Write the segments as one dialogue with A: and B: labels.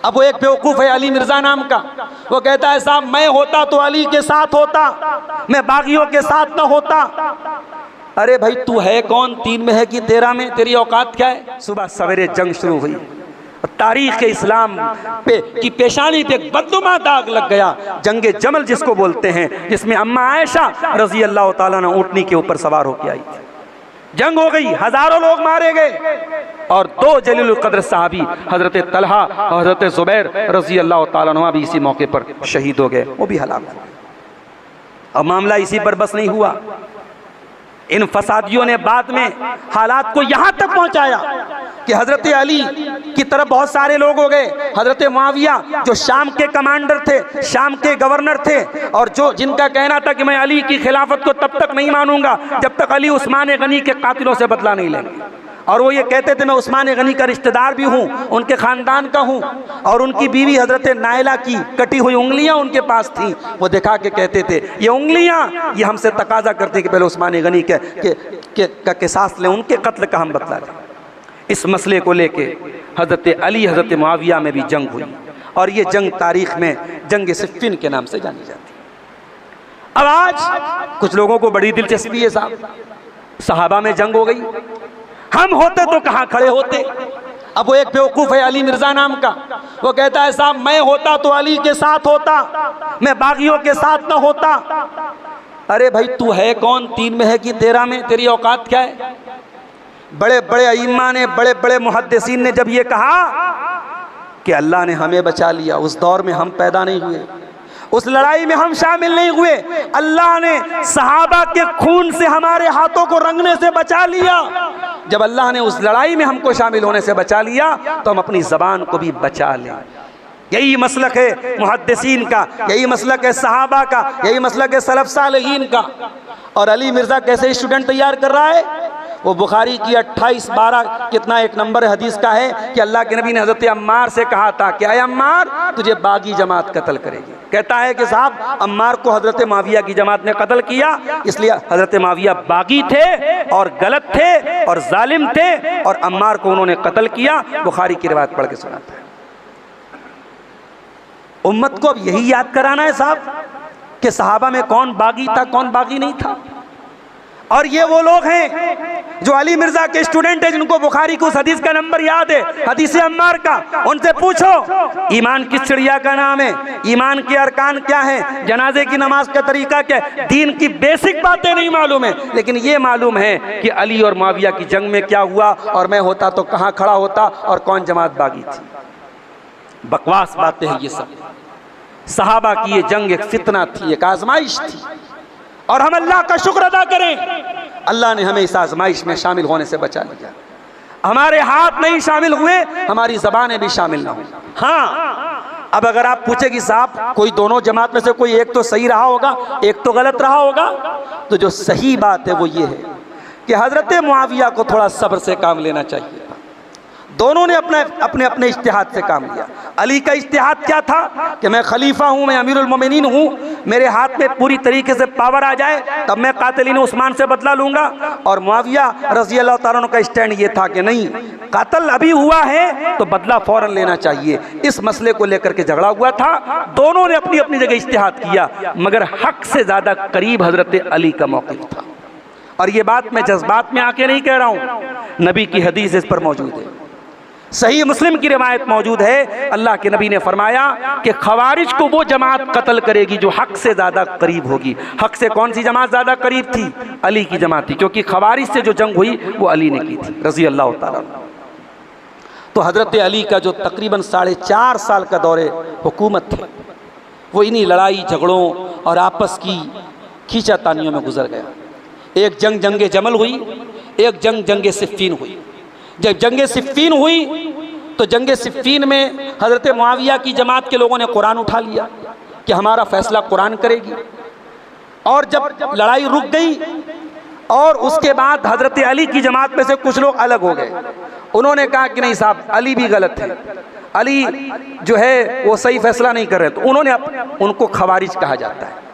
A: अब वो एक बेवकूफ़ है अली मिर्ज़ा नाम का, वो कहता है साहब मैं होता तो अली के साथ होता, मैं बागियों के साथ ना होता। अरे भाई तू है कौन, 3 में है कि 13 में, तेरी औकात क्या है। सुबह सवेरे जंग शुरू हुई, तारीख़ इस्लाम पे की पेशानी पे एक बदनुमा दाग लग गया। जंगे जमल जिसको बोलते हैं, जिसमें अम्मा आयशा रज़ी अल्लाह ताला ने ऊँटनी के ऊपर सवार होकर आई थी। जंग हो गई, हजारों लोग मारे गए और 2 जलीलुल कद्र सहाबी हजरत तलहा और हजरत जुबैर रजी अल्लाह ताला अन्हुमा भी इसी मौके पर शहीद हो गए, वो भी हलाक हो गए। अब मामला इसी पर बस नहीं हुआ, इन फसादियों ने बाद में हालात को यहाँ तक पहुँचाया कि हजरत अली की तरफ बहुत सारे लोग हो गए। हजरत मुआविया जो शाम के कमांडर थे, शाम के गवर्नर थे, और जो जिनका कहना था कि मैं अली की खिलाफत को तब तक नहीं मानूंगा जब तक अली उस्मान गनी के कातिलों से बदला नहीं लेंगे। और वो ये कहते थे मैं उस्मान गनी का रिश्तेदार भी हूँ, उनके ख़ानदान का हूँ, और उनकी बीवी हजरत नायला की कटी हुई उंगलियाँ उनके पास थी। वो दिखा के कहते थे ये उंगलियाँ ये हमसे तकाजा करती कि पहले उस्मान गनी के किसास लें, उनके कत्ल का हम बदला लें। इस मसले को लेके हजरत अली हजरत मुआविया में भी जंग हुई, और ये जंग तारीख़ में जंग सिफ़िन के नाम से जानी जाती है। अब आज कुछ लोगों को बड़ी दिलचस्पी है साहब, सहाबा में जंग हो गई, हम होते तो कहाँ खड़े होते। अब वो एक बेवकूफ़ है अली मिर्ज़ा नाम का, वो कहता है साहब मैं होता तो अली के साथ होता, मैं बागियों के साथ ना होता। अरे भाई तू है कौन, 3 में है कि 13 में, तेरी औकात क्या है। बड़े बड़े अइम्मा ने, बड़े बड़े मुहद्दिसीन ने जब ये कहा कि अल्लाह ने हमें बचा लिया, उस दौर में हम पैदा नहीं हुए, उस लड़ाई में हम शामिल नहीं हुए, अल्लाह ने सहाबा के खून से हमारे हाथों को रंगने से बचा लिया। जब अल्लाह ने उस लड़ाई में हमको शामिल होने से बचा लिया तो हम अपनी ज़बान को भी बचा लें। यही मसलक है मुहद्दिसीन का, यही मसलक है सहाबा का, यही मसलक है सलफ सालेहीन का। और अली मिर्ज़ा कैसे स्टूडेंट तैयार कर रहा है, वो बुखारी की 28-12 कितना एक नंबर हदीस का है कि अल्लाह के नबी ने हज़रत अम्मार से कहा था कि अय अम्मार तुझे बागी जमात कत्ल करेगी। कहता है कि साहब अम्मार को हज़रत मुआविया की जमात ने कत्ल किया, इसलिए हज़रत मुआविया बागी थे और गलत थे और जालिम थे, और अम्मार को उन्होंने कत्ल किया। बुखारी की रिवायत पढ़ के सुनाता है। उम्मत को अब यही याद कराना है साहब कि सहाबा में कौन बागी था कौन बागी नहीं था। और ये वो लोग हैं जो अली मिर्ज़ा के स्टूडेंट हैं, जिनको बुखारी को उस हदीस का नंबर याद है, हदीस अम्मार का। उनसे पूछो ईमान किस चिड़िया का नाम है, ईमान के अरकान क्या है, जनाजे की नमाज का तरीका क्या है। दीन की बेसिक बातें नहीं मालूम है, लेकिन ये मालूम है कि अली और मुआविया की जंग में क्या हुआ, और मैं होता तो कहाँ खड़ा होता, और कौन जमात बागी थी। बकवास बातें हैं ये सब। सहाबा की ये जंग एक फितना थी, एक आजमाइश थी, और हम अल्लाह का शुक्र अदा करें, अल्लाह ने हमें इस आजमाइश में शामिल होने से बचा लिया। हमारे हाथ नहीं शामिल हुए, हमारी ज़बानें भी शामिल ना हुई। हाँ, अब अगर आप पूछे कि साहब कोई दोनों जमात में से कोई एक तो सही रहा होगा, एक तो गलत रहा होगा, तो जो सही बात है वो ये है कि हज़रत मुआविया को थोड़ा सब्र से काम लेना चाहिए। दोनों ने अपने अपने इज्तिहाद से काम लिया। अली का इज्तिहाद क्या था कि मैं खलीफा हूँ, मैं अमीरुल मोमिनीन हूँ, मेरे हाथ में पूरी तरीके से पावर आ जाए तब मैं कातिलीन उस्मान से बदला लूँगा। और मुआविया रज़ी अल्लाह ताला अन्हु का स्टैंड ये था कि नहीं, कातल अभी हुआ है तो बदला फ़ौरन लेना चाहिए। इस मसले को लेकर के झगड़ा हुआ था। दोनों ने अपनी अपनी जगह इज्तिहाद किया, मगर हक़ से ज़्यादा करीब हज़रत अली का मौक़िफ़ था। और ये बात मैं जज्बात में आके नहीं कह रहा हूँ, नबी की हदीस इस पर मौजूद है। सही मुस्लिम की रिवायत मौजूद है, अल्लाह के नबी ने फरमाया कि खवारिज को वो जमात कत्ल करेगी जो हक से ज़्यादा करीब होगी। हक से कौन सी जमात ज़्यादा करीब थी? अली की जमात थी, क्योंकि खवारिज से जो जंग हुई वो अली ने की थी रज़ी अल्लाह ताला। तो हज़रत अली का जो तकरीबन 4.5 साल का दौरे हुकूमत थे, वो इन्हीं लड़ाई झगड़ों और आपस की खींचातानियों में गुजर गया। एक जंग जंगे जमल हुई, एक जंग जंगे सिफ़ीन हुई। जब जंगे सिफ़ीन हुई तो जंगे सिफ़ीन में हज़रत मुआविया की जमात के लोगों ने कुरान उठा लिया कि हमारा फ़ैसला कुरान करेगी। और जब लड़ाई रुक गई और उसके बाद हज़रत अली की जमात में से कुछ लोग अलग हो गए। उन्होंने कहा कि नहीं साहब, अली भी गलत है, अली जो है वो सही फ़ैसला नहीं कर रहे। तो उन्होंने उनको खवारिज कहा जाता है।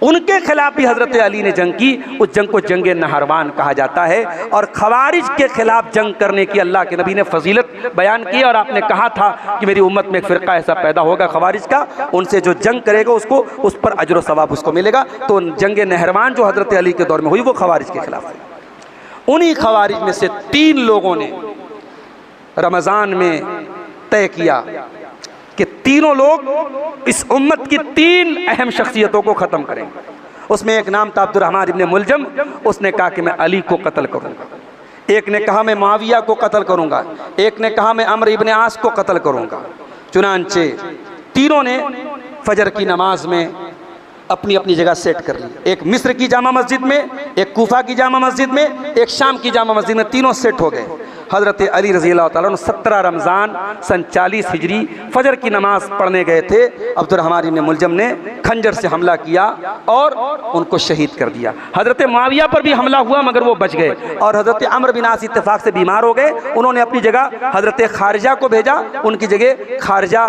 A: उनके खिलाफ भी हज़रत अली ने जंग की। उस जंग को जंग नहरवान कहा जाता है। और खवारिज के खिलाफ जंग करने की अल्लाह के नबी ने फजीलत बयान की। और आपने कहा था कि मेरी उम्मत में एक फ़िरका ऐसा पैदा होगा खवारिज का, उनसे जो जंग करेगा उसको उस पर अजर सवाब उसको मिलेगा। तो जंग नहरवान जो हज़रत अली के दौर में हुई वो खवारिज के खिलाफ हुई। उन्हीं खवारिज में से 3 लोगों ने रमज़ान में तय किया कि तीनों लोग इस उम्मत की 3 अहम शख्सियतों को ख़त्म करेंगे। उसमें एक नाम था अब्दुर्रहमान इब्ने मुलजम। उसने कहा कि मैं अली को कत्ल करूँगा। एक ने कहा मैं मुआविया को कत्ल करूँगा। एक ने कहा मैं अम्र इब्ने आस को कत्ल करूँगा। चुनांचे तीनों ने फजर की नमाज में अपनी अपनी जगह सेट कर ली। एक मिस्र की जामा मस्जिद में, एक कूफा की जामा मस्जिद में, एक शाम की जामा मस्जिद में, तीनों सेट हो गए। हज़रत अली रज़ी अल्लाह ताला अन्हु 17 रमज़ान सन 40 हिजरी फजर की नमाज पढ़ने गए थे। अब्दुर्रहमान इब्ने मुलजम ने खंजर से हमला किया और उनको शहीद कर दिया। हज़रत मुआविया पर भी हमला हुआ मगर वो बच गए। और हज़रत अम्र बिन आस इत्तेफाक से बीमार हो गए। उन्होंने अपनी जगह हज़रत खारिजा को भेजा, उनकी जगह खारिजा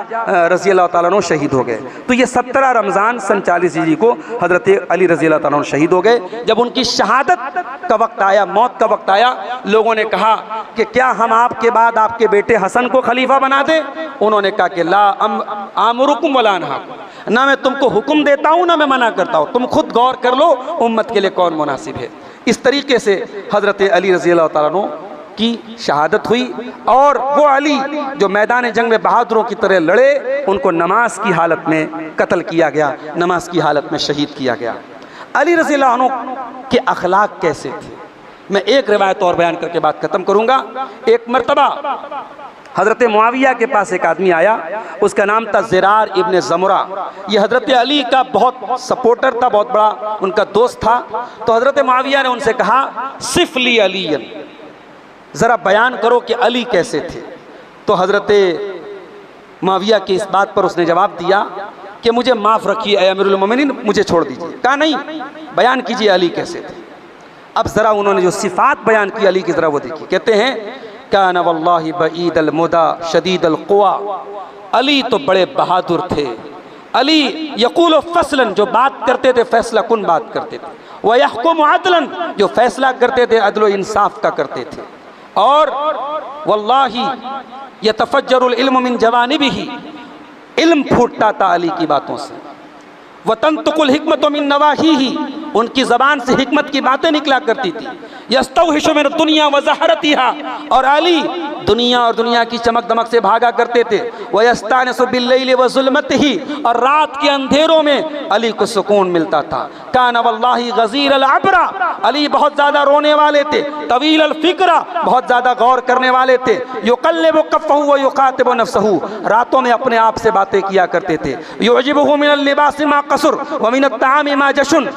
A: रज़ी अल्लाह ताला अन्हु शहीद हो गए। तो ये 17 रमज़ान सन 40 हिजरी को हज़रत अली रज़ी अल्लाह ताला अन्हु शहीद हो गए। जब उनकी शहादत का वक्त आया, मौत का वक्त आया, लोगों ने कहा कि क्या हम आपके बाद आपके बेटे हसन को खलीफा बना दें? उन्होंने कहा कि ला आमुरुकुम वला अनहाकुम, ना मैं तुमको हुक्म देता हूँ ना मैं मना करता हूँ, तुम खुद गौर कर लो उम्मत के लिए कौन मुनासिब है। इस तरीके से हज़रत अली रज़ी अल्लाह ताला अन्हु की शहादत हुई। और वो अली जो मैदान जंग में बहादुरों की तरह लड़े, उनको नमाज की हालत में कत्ल किया गया, नमाज की हालत में शहीद किया गया। अली रज़ी अल्लाह अन्हु के अखलाक कैसे थे, मैं एक रिवायत और बयान करके बात ख़त्म करूँगा। एक मरतबा हज़रत मुआविया के पास एक आदमी आया, उसका नाम था ज़िरार इब्ने ज़मुरा। ये हज़रत अली का बहुत सपोर्टर था, बहुत बड़ा उनका दोस्त था। तो हज़रत मुआविया ने उनसे कहा सिफ़ ली अलीयन, ज़रा बयान करो कि अली कैसे थे। तो हज़रत मुआविया की इस बात पर उसने जवाब दिया कि मुझे माफ़ रखिए ए अमीरुल मोमिनीन, मुझे छोड़ दीजिए। कहा नहीं, बयान कीजिए अली कैसे थे। अब ज़रा उन्होंने जो सिफ़ात बयान की अली की ज़रा वो देखिए। कहते हैं काना वल्लाहि बईद अल मुदा शदीद अल क़ुवा, अली तो बड़े बहादुर थे। अली यक़ूल फ़स्लन, जो बात करते थे फ़ैसला कुन बात करते थे। व यहकुम अदलन, जो फ़ैसला करते थे अदल इंसाफ का करते थे। और वल्लाहि यतफ़ज्जरुल इल्म मिन जवानिबिही, इल्म फूटता था अली की बातों से। वतंतुकुल हिकमत मिन नवाहिही, उनकी ज़बान से हिकमत की बातें निकला करती थी। यस्तौहिशु मिन दुनिया व ज़हरतिहा, और अली दुनिया और दुनिया की चमक दमक से भागा करते थे। वयस्तानिसु बिल्लैलि व ज़ुल्मतिही, और रात के अंधेरों में अली को सुकून मिलता था। काना वल्लाहि गज़ीर अल अबरा, अली बहुत ज़्यादा रोने वाले थे। तवील अल फ़िक्रा, बहुत ज़्यादा गौर करने वाले थे। युक़ल्लिबु कफ़्फ़हु व युक़ातिबु नफ़्सहु, रातों में अपने आप से बातें किया करते थे। युअजिबुहु मिनल लिबासि मा क़सुर व मिनत ताअमि मा जशुन,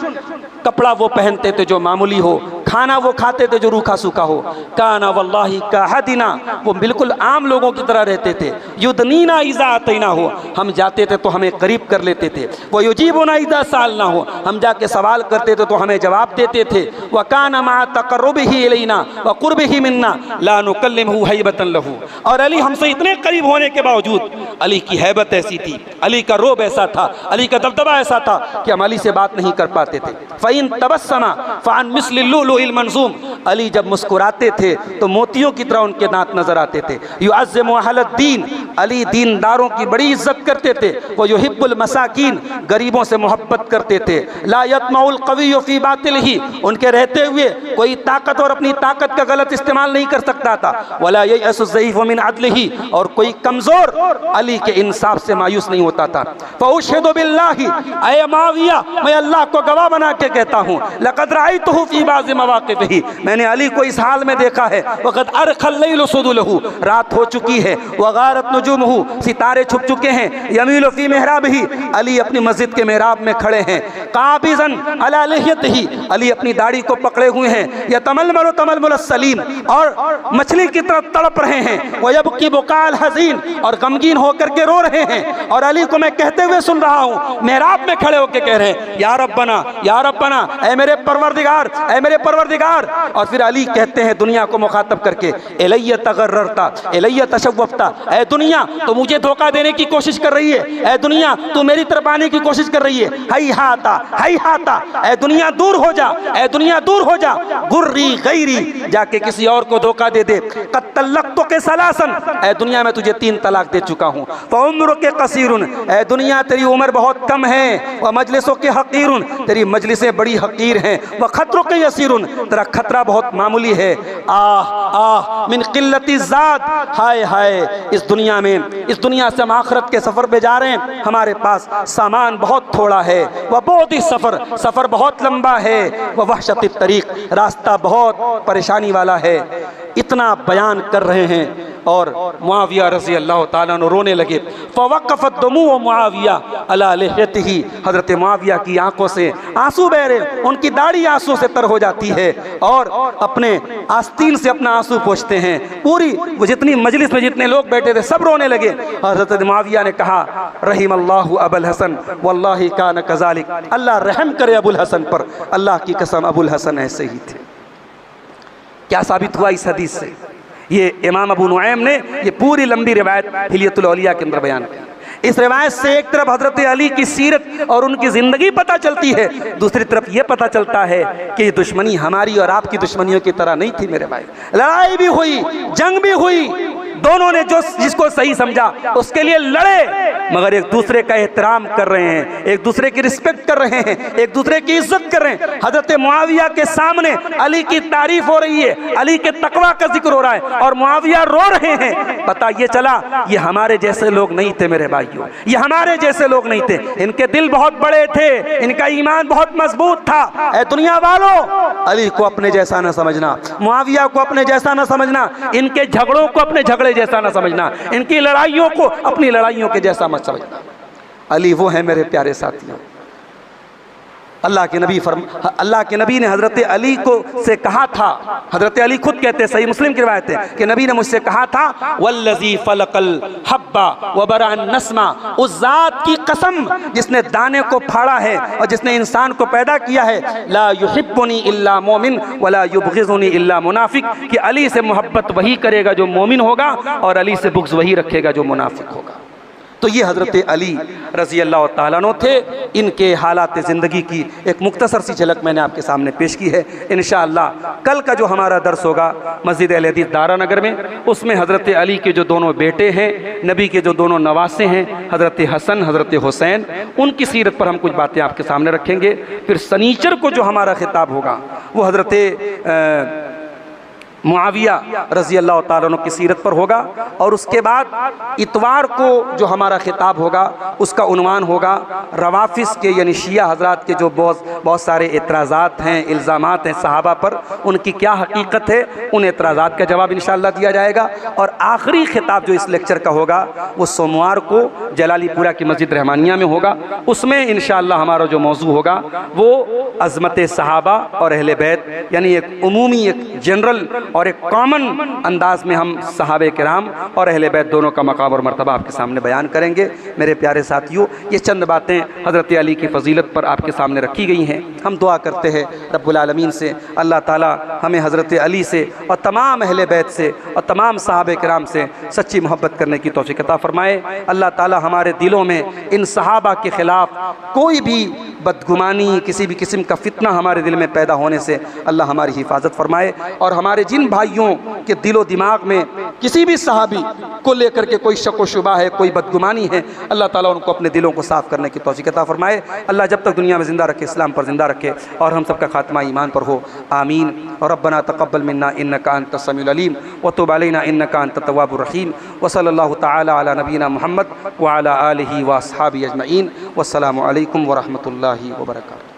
A: कपड़ा वो पहनते थे जो मामूली हो, खाना वो खाते थे जो रूखा सूखा हो। काना वल्लाहि काहदिना, वो बिल्कुल आम लोगों की तरह रहते थे। युदनीना इज़ा अतैना हो, हम जाते थे तो हमें करीब कर लेते थे। वो युजीबुना इज़ा सालना हो, हम जाके सवाल करते थे तो हमें जवाब देते थे। व काना मा तक़र्रुबिही इलैना व क़ुर्बिही मिन्ना ला नुकल्लिमुहु हैबतन लहू, और अली हमसे इतने करीब होने के बावजूद अली की हैबत ऐसी थी, अली का रोब ऐसा था, अली का दबदबा ऐसा था कि हम अली से बात नहीं कर पाते थे। फ़इन तबस्समा फ़अन मिस्लि लुलुइल मंज़ूम, अली जब मुस्कुराते थे तो मोतियों की तरह उनके दांत नजर आते थे। युअज़्ज़िमु अहलद्दीन, अली दीनदारों की बड़ी इज्जत करते थे। वो युहिब्बुल मसाकीन, गरीबों से मोहब्बत करते थे। ला यत्मउल क़विय्यु फ़ी बातिलिही, उनके रहते हुए कोई ताकतवर अपनी ताकत का गलत इस्तेमाल नहीं कर सकता था। वला ययअसु ज़ईफ़ु मिन अदलिही, और कोई कमज़ोर अली के इंसाफ से मायूस नहीं होता था। फ़अशहदु बिल्लाहि, ऐ मुआविया मैं अल्लाह को गवाह बना के कहता हूँ, लक़द रअयतुहु फ़ी बाज़ि मवाक़िफ़िही, मैंने अली को इस हाल में देखा है। वक़द अरख़ल लैलु सुदुलहु, रात हो चुकी है। वग़ारत नुजूमुहु, सितारे छुप चुके हैं। यमीलु फ़ी मिहराबिही, अली अपनी मस्जिद के मेहराब में खड़े हैं। क़ाबिज़न अला लिह्यतिही, अली अपनी दाढ़ी को पकड़े हुए हैं। यतमलमलु तमलमुल सलीम, और मछली की तरह तड़प रहे हैं। वयबकी बुकाल हज़ीन, और गमगीन होकर के रो रहे हैं। और अली को मैं कहते हुए सुन रहा हूँ, मेहराब में खड़े होकर कह रहे हैं या रब्बना या रब्बना, ऐ मेरे परवरदिगार, ऐ मेरे परवरदिगार। और फिर अली कहते हैं दुनिया को मुखातब करके, इलैया तगर्ररता इलैया तशव्वफ़ता, ऐ दुनिया तो मुझे धोखा देने की कोशिश कर रही है, ऐ दुनिया तू मेरी तरफ आने की कोशिश कर रही है। हैहाता हाई हाता, ए दुनिया दूर हो जा, ए दुनिया दूर हो जा, गुर्री गैरी, जाके किसी और को धोखा दे दे, कद तल्लक़्तु के सलासन, ए दुनिया में तुझे 3 तलाक दे चुका हूँ, फ़उम्रु के कसीरुन, ए दुनिया तेरी उम्र बहुत कम है, व मजलिसों के हक़ीरुन, तेरी मजलिसें बड़ी हक़ीर हैं, व खतरों के यसीरुन, तेरा खतरा बहुत मामूली है, आह आह मिन क़िल्लति ज़ाद, हाय हाय इस दुनिया में, इस दुनिया से हम आखिरत के सफ़र पे जा रहे हैं, हमारे पास सामान बहुत थोड़ा है, वह बहुत ही सफ़र बहुत लंबा है, वह वहशति तरीक़, रास्ता बहुत परेशानी वाला है। इतना बयान कर रहे हैं और मुआविया रज़ी अल्लाह ताला अन्हु रोने लगे। फ़वक़फ़त दुमूअ मुआविया अला लिह्यतिही, हज़रत मुआविया की आंखों से आंसू बह रहे, उनकी दाढ़ी आंसू से तर हो जाती है और अपने आस्तीन से अपना आंसू पोंछते हैं। पूरी वो जितनी मजलिस में जितने लोग बैठे थे सब रोने लगे। हज़रत मुआविया ने कहा रहिमल्लाहु अबुल हसन वल्लाहि कान कज़ालिक, अल्लाह रहम करे अबुल हसन पर, अल्लाह की कसम अबुल हसन ऐसे ही थे। क्या साबित हुआ इस हदीस से? ये इमाम अबू नुऐम ने ये पूरी लंबी रिवायत हिलियतुल औलिया के अंदर बयान की। इस रिवायत से एक तरफ हज़रत अली की सीरत और उनकी ज़िंदगी पता चलती है, दूसरी तरफ ये पता चलता है कि ये दुश्मनी हमारी और आपकी दुश्मनियों की तरह नहीं थी मेरे भाई। लड़ाई भी हुई, जंग भी हुई, दोनों ने जो जिसको सही समझा उसके लिए लड़े, मगर एक दूसरे का एहतराम कर रहे हैं, एक दूसरे की रिस्पेक्ट कर रहे हैं, एक दूसरे की इज्जत कर रहे हैं। हजरत मुआविया के सामने अली की तारीफ हो रही है, अली के तकवा का जिक्र हो रहा है और मुआविया रो रहे हैं। पता ये चला ये हमारे जैसे लोग नहीं थे मेरे भाइयों, ये हमारे जैसे लोग नहीं थे, इनके दिल बहुत बड़े थे, इनका ईमान बहुत मजबूत था। ऐ दुनिया वालों, अली को अपने जैसा न समझना, मुआविया को अपने जैसा न समझना, इनके झगड़ों को अपने झगड़े जैसा ना समझना, इनकी लड़ाइयों को अपनी लड़ाइयों के जैसा मत समझना। अली वो है मेरे प्यारे साथियों। अल्लाह के नबी ने हज़रत अली को से कहा था, हज़रत अली खुद कहते हैं, सही मुस्लिम की रिवायत है कि नबी ने मुझसे कहा था वल्लज़ी फलकल हब्बा व बरअन नस्मा, उस ज़ात की कसम जिसने दाने को फाड़ा है और जिसने इंसान को पैदा किया है, ला युहिब्बुनी इल्ला मोमिन वला युबग़िज़ुनी इल्ला मुनाफिक, कि अली से मोहब्बत वही करेगा जो मोमिन होगा और अली से बुग़्ज़ वही रखेगा जो मुनाफिक होगा। तो ये हज़रत अली रज़ी अल्लाह ताला अन्हु थे। इनके हालात ज़िंदगी की एक मुख्तसर सी झलक मैंने आपके सामने पेश की है। इंशाअल्लाह कल का जो हमारा दर्स होगा मस्जिद अहले हदीस दारा नगर में, उसमें हज़रत अली के जो दोनों बेटे हैं, नबी के जो दोनों नवासे हैं, हज़रत हसन हज़रत हुसैन, उनकी सीरत पर हम कुछ बातें आपके सामने रखेंगे। फिर सनीचर को जो हमारा खिताब होगा वो हज़रत मुआविया रज़ी अल्लाह ताला अन्हु की सीरत पर होगा और उसके बाद इतवार को जो हमारा खिताब होगा उसका उन्वान होगा रवाफिस के यानी शिया हजरात के जो बहुत सारे एतराज़ात हैं, इल्ज़ामात हैं सहाबा पर, उनकी क्या हकीकत है, उन एतराज़ात का जवाब इंशाअल्लाह दिया जाएगा। और आखिरी खिताब जो इस लेक्चर का होगा वो सोमवार को जलालीपुरा की मस्जिद रहमानिया में होगा। उसमें इंशाअल्लाह हमारा जो मौजू होगा वो अज़मत सहाबा और अहले बैत, यानी एक उमूमी एक जनरल और एक कॉमन अंदाज में हम सहाबे किराम और अहले बैत दोनों का मकाम और मर्तबा आपके सामने बयान करेंगे। मेरे प्यारे साथियों, ये चंद बातें हज़रत अली की फ़जीलत पर आपके सामने रखी गई हैं। हम दुआ करते हैं रब्बुल आलमीन से अल्लाह ताला हमें हज़रत अली से और तमाम अहले बैत से और तमाम सहाबे किराम से सच्ची मोहब्बत करने की तौफ़ीक़ अता फ़रमाए। अल्लाह ताला हमारे दिलों में इन सहाबा के ख़िलाफ़ कोई भी बदगुमानी, किसी भी किस्म का फितना हमारे दिल में पैदा होने से अल्लाह हमारी हिफाजत फरमाए और हमारे जिन भाइयों के दिलो दिमाग में किसी भी सहाबी को लेकर के कोई शक व शुबा है, कोई बदगुमानी है, अल्लाह ताला उनको अपने दिलों को साफ़ करने की तौफ़ीक़ अता फ़रमाए। अल्लाह जब तक दुनिया में ज़िंदा रखे, इस्लाम पर ज़िंदा रखे और हम सबका खात्मा ईमान पर हो, आमीन। और रब्बना तक़ब्बल मिन्ना इन्नका अंतस समीउल अलीम व तुब अलैना इन्नका अंतत तव्वाबुर रहीम व सल्लल्लाहु तआला अला नबीना मुहम्मद व अला आलिहि व अस्हाबिहि अजमईन। वस्सलामु अलैकुम व रहमतुल्लाहि व बरकातुहू।